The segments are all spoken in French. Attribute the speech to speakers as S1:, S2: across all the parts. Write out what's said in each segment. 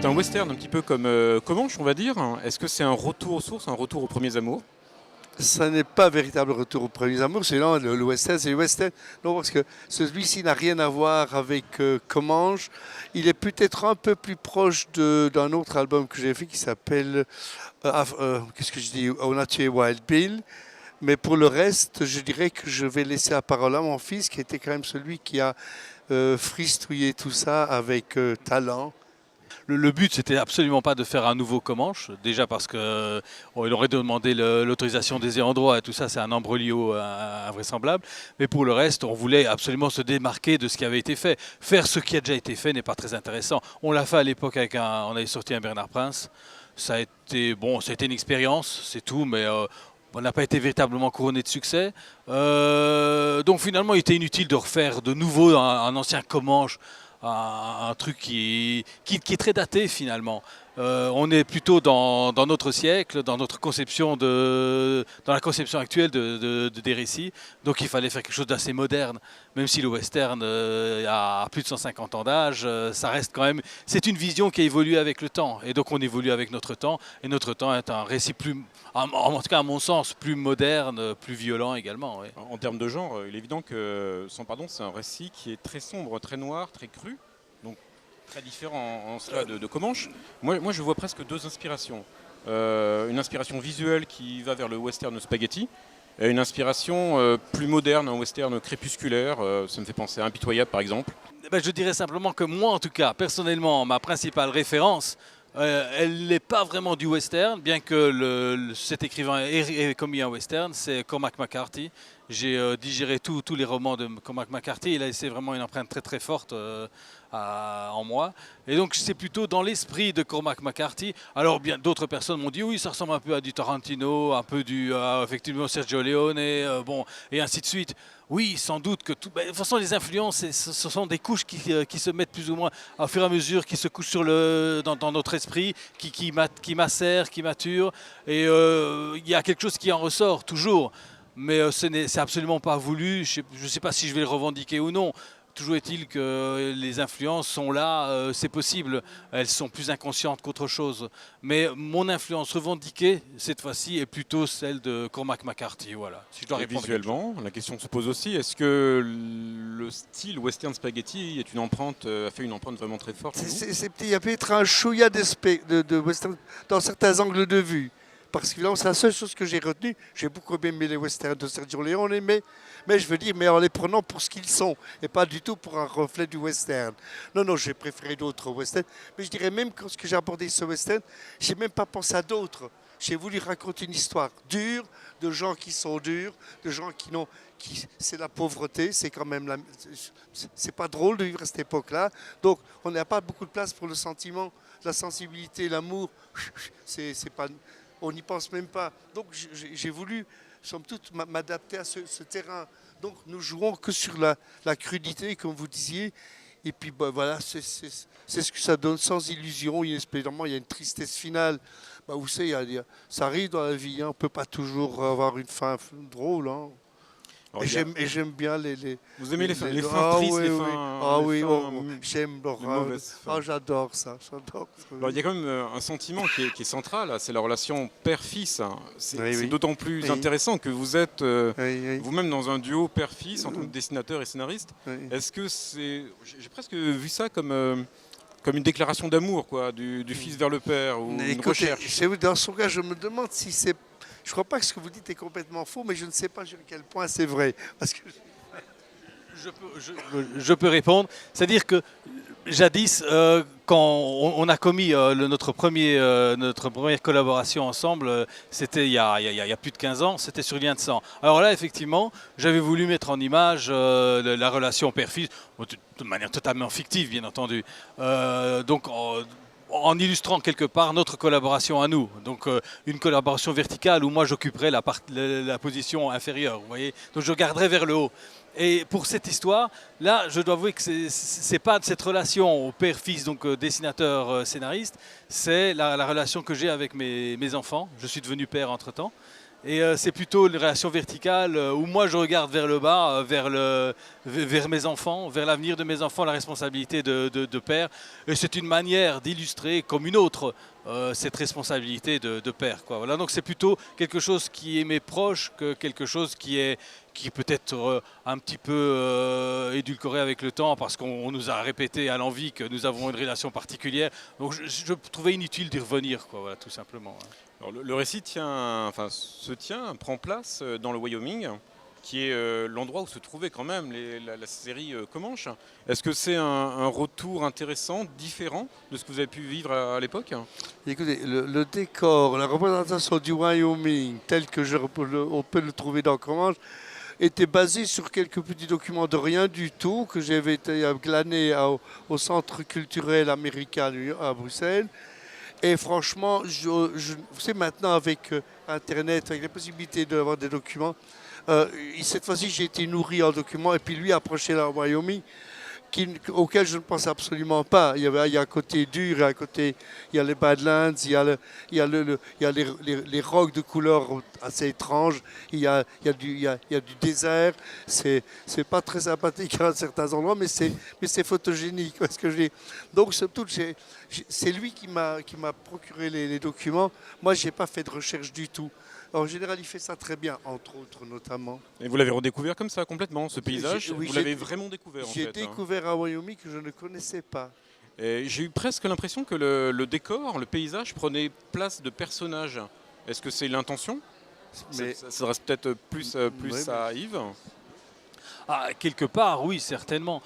S1: un western un petit peu comme Comanche, on va dire. Est-ce que c'est un retour aux sources, un retour aux premiers amours?
S2: Ça n'est pas un véritable retour aux premiers amours, c'est non, le western, c'est le western. Non, parce que celui-ci n'a rien à voir avec Comanche. Il est peut-être un peu plus proche d'un autre album que j'ai fait qui s'appelle, qu'est-ce que je dis, On a tué Wild Bill. Mais pour le reste, je dirais que je vais laisser la parole à mon fils, qui était quand même celui qui a fristouillé tout ça avec talent.
S3: Le but, c'était absolument pas de faire un nouveau Comanche, déjà parce que il aurait demandé l'autorisation des ayants droit et tout ça, c'est un imbroglio invraisemblable. Mais pour le reste, on voulait absolument se démarquer de ce qui avait été fait. Faire ce qui a déjà été fait n'est pas très intéressant. On l'a fait à l'époque avec on avait sorti un Bernard Prince. Ça a été bon, ça a été une expérience, c'est tout, mais on n'a pas été véritablement couronné de succès. Donc finalement, il était inutile de refaire de nouveau un ancien Comanche. Un truc qui est très daté finalement. On est plutôt dans notre siècle, dans notre conception dans la conception actuelle des récits. Donc il fallait faire quelque chose d'assez moderne. Même si le western a plus de 150 ans d'âge, ça reste quand même. C'est une vision qui a évolué avec le temps. Et donc on évolue avec notre temps. Et notre temps est un récit plus, en tout cas à mon sens, plus moderne, plus violent également. Ouais.
S1: En termes de genre, il est évident que Sans pardon, c'est un récit qui est très sombre, très noir, très cru. Donc très différent en cela de Comanche. Moi, je vois presque deux inspirations. Une inspiration visuelle qui va vers le western spaghetti, et une inspiration plus moderne, un western crépusculaire. Ça me fait penser à Impitoyable, par exemple.
S3: Ben, je dirais simplement que moi, en tout cas, personnellement, ma principale référence, elle n'est pas vraiment du western, bien que cet écrivain ait commis un western, c'est Cormac McCarthy. J'ai digéré tous les romans de Cormac McCarthy, il a laissé vraiment une empreinte très très forte en moi. Et donc c'est plutôt dans l'esprit de Cormac McCarthy. Alors bien d'autres personnes m'ont dit oui, ça ressemble un peu à du Tarantino, un peu effectivement Sergio Leone, bon, et ainsi de suite. Oui, sans doute que tout. Ben, de toute façon, les influences, ce sont des couches qui se mettent plus ou moins au fur et à mesure, qui se couchent dans notre esprit, qui macèrent, qui maturent. Et il y a quelque chose qui en ressort toujours. Mais c'est absolument pas voulu. Je ne sais pas si je vais le revendiquer ou non. Toujours est-il que les influences sont là, c'est possible. Elles sont plus inconscientes qu'autre chose. Mais mon influence revendiquée, cette fois-ci, est plutôt celle de Cormac McCarthy. Voilà. Si je dois répondre
S1: visuellement, la question se pose aussi, est-ce que le style western spaghetti a fait une empreinte vraiment très forte?
S2: Il y a peut-être un chouïa de western dans certains angles de vue. Parce que c'est la seule chose que j'ai retenue. J'ai beaucoup aimé les westerns de Sergio Leone, mais je veux dire, mais en les prenant pour ce qu'ils sont, et pas du tout pour un reflet du western. Non, j'ai préféré d'autres westerns. Mais je dirais même que lorsque j'ai abordé ce western, j'ai même pas pensé à d'autres. J'ai voulu raconter une histoire dure, de gens qui sont durs, de gens c'est la pauvreté, c'est quand même c'est pas drôle de vivre à cette époque-là. Donc, on n'a pas beaucoup de place pour le sentiment, la sensibilité, l'amour. C'est pas... On n'y pense même pas. Donc j'ai voulu, somme toute, m'adapter à ce terrain. Donc nous jouons que sur la crudité, comme vous disiez. Et puis voilà, c'est ce que ça donne, sans illusion. Inespérément, il y a une tristesse finale. Vous savez, ça arrive dans la vie. Hein. On ne peut pas toujours avoir une fin drôle. Hein. Et j'aime bien
S1: Vous aimez les fins tristes,
S2: oui,
S1: les
S2: oui.
S1: fins...
S2: Ah oui,
S1: fins,
S2: j'aime l'horreur. J'adore ça.
S1: Alors, il y a quand même un sentiment qui est central, c'est la relation père-fils. C'est d'autant plus intéressant que vous êtes vous-même dans un duo père-fils entre dessinateur et scénariste. Est-ce que c'est... J'ai presque vu ça comme une déclaration d'amour, quoi, du fils vers le père, ou une recherche.
S2: Dans son cas, je me demande si c'est... Je ne crois pas que ce que vous dites est complètement faux, mais je ne sais pas à quel point c'est vrai. Parce que...
S3: Je peux répondre. C'est-à-dire que jadis, quand on a commis notre première collaboration ensemble, c'était il y a plus de 15 ans, c'était sur Lien de sang. Alors là, effectivement, j'avais voulu mettre en image la relation père-fils, de manière totalement fictive, bien entendu. Donc, en illustrant quelque part notre collaboration à nous. Donc une collaboration verticale où moi j'occuperais la position inférieure, vous voyez. Donc je garderais vers le haut. Et pour cette histoire, là, je dois avouer que c'est pas de cette relation au père-fils, donc dessinateur-scénariste, c'est la relation que j'ai avec mes enfants. Je suis devenu père entre-temps. Et c'est plutôt une relation verticale où moi je regarde vers le bas, vers mes enfants, vers l'avenir de mes enfants, la responsabilité de père. Et c'est une manière d'illustrer comme une autre cette responsabilité de père, quoi. Voilà, donc c'est plutôt quelque chose qui est mes proches que quelque chose qui est peut-être un petit peu édulcoré avec le temps parce qu'on nous a répété à l'envi que nous avons une relation particulière. Donc je trouvais inutile d'y revenir, quoi, voilà, tout simplement.
S1: Alors, le récit prend place dans le Wyoming, qui est l'endroit où se trouvait quand même la série Comanche. Est-ce que c'est un retour intéressant, différent de ce que vous avez pu vivre à l'époque?
S2: Écoutez, le décor, la représentation du Wyoming, tel que on peut le trouver dans Comanche, était basé sur quelques petits documents de rien du tout que j'avais été glané au Centre culturel américain à Bruxelles. Et franchement, vous savez, maintenant avec Internet, avec la possibilité d'avoir des documents, cette fois-ci j'ai été nourri en documents et puis lui a approché le Wyoming auquel je ne pense absolument pas. Il y a un côté dur, il y a les Badlands, il y a les rocs de couleur assez étranges, il y a du désert. C'est pas très sympathique à certains endroits, mais c'est photogénique. Parce que donc c'est lui qui m'a procuré les documents. Moi, j'ai pas fait de recherche du tout. En général, il fait ça très bien, entre autres notamment.
S1: Et vous l'avez redécouvert comme ça complètement, ce paysage?
S2: Oui,
S1: vous l'avez vraiment découvert en fait?
S2: J'ai découvert un Wyoming que je ne connaissais pas.
S1: J'ai eu presque l'impression que le décor, le paysage prenait place de personnages. Est-ce que c'est l'intention?
S2: Mais
S1: Ça reste peut-être plus
S2: ouais,
S1: à Yves.
S3: Ah, quelque part, oui, certainement.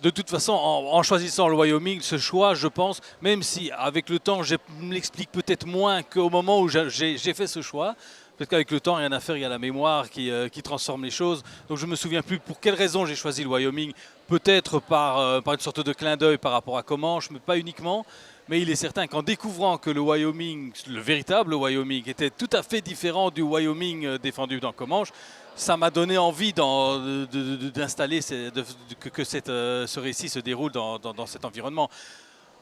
S3: De toute façon, en choisissant le Wyoming, ce choix, je pense, même si avec le temps, je me l'explique peut-être moins qu'au moment où j'ai fait ce choix, parce qu'avec le temps, rien à faire, il y a la mémoire qui transforme les choses. Donc je ne me souviens plus pour quelle raison j'ai choisi le Wyoming. Peut-être par une sorte de clin d'œil par rapport à Comanche, mais pas uniquement. Mais il est certain qu'en découvrant que le Wyoming, le véritable Wyoming, était tout à fait différent du Wyoming défendu dans Comanche, ça m'a donné envie d'installer que ce récit se déroule dans cet environnement.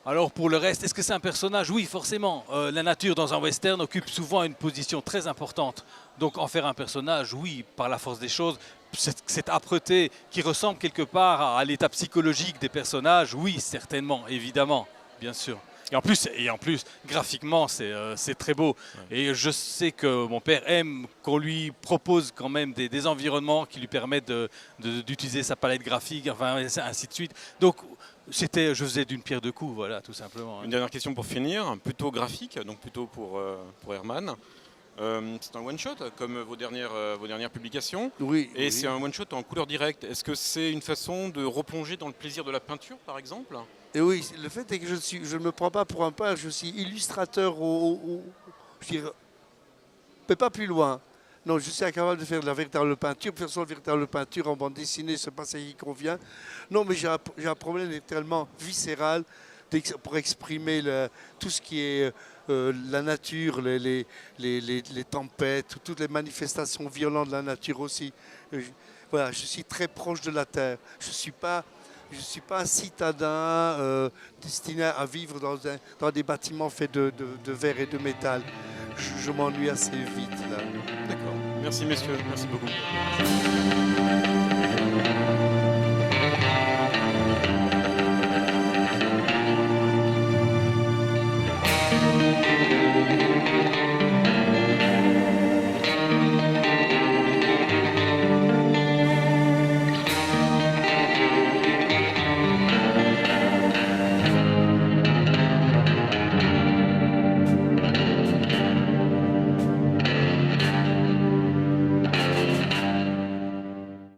S3: Alors pour le reste, est-ce que c'est un personnage? Oui, forcément. La nature dans un western occupe souvent une position très importante. Donc en faire un personnage, oui, par la force des choses, cette âpreté qui ressemble quelque part à l'état psychologique des personnages, oui, certainement, évidemment, bien sûr. Et en plus graphiquement, c'est très beau. Ouais. Et je sais que mon père aime qu'on lui propose quand même des environnements qui lui permettent d'utiliser sa palette graphique, enfin, ainsi de suite. Donc, je faisais d'une pierre deux coups, voilà, tout simplement.
S1: Une dernière question pour finir, plutôt graphique, donc plutôt pour Herman. C'est un one-shot, comme vos dernières publications.
S2: Oui.
S1: Et
S2: oui.
S1: c'est un one-shot en couleur directe. Est-ce que c'est une façon de replonger dans le plaisir de la peinture, par exemple?
S2: Et oui, le fait est que je ne me prends pas pour un peintre, je suis illustrateur je dirais, mais pas plus loin. Non, je suis incapable de faire de la véritable peinture. Faire la véritable peinture en bande dessinée, ce n'est pas ça qui convient. Non, mais j'ai un problème tellement viscéral pour exprimer tout ce qui est la nature, les tempêtes, toutes les manifestations violentes de la nature aussi. Voilà, je suis très proche de la terre. Je ne suis pas un citadin destiné à vivre dans des bâtiments faits de verre et de métal. Je m'ennuie assez vite là.
S1: D'accord. Merci messieurs, merci beaucoup.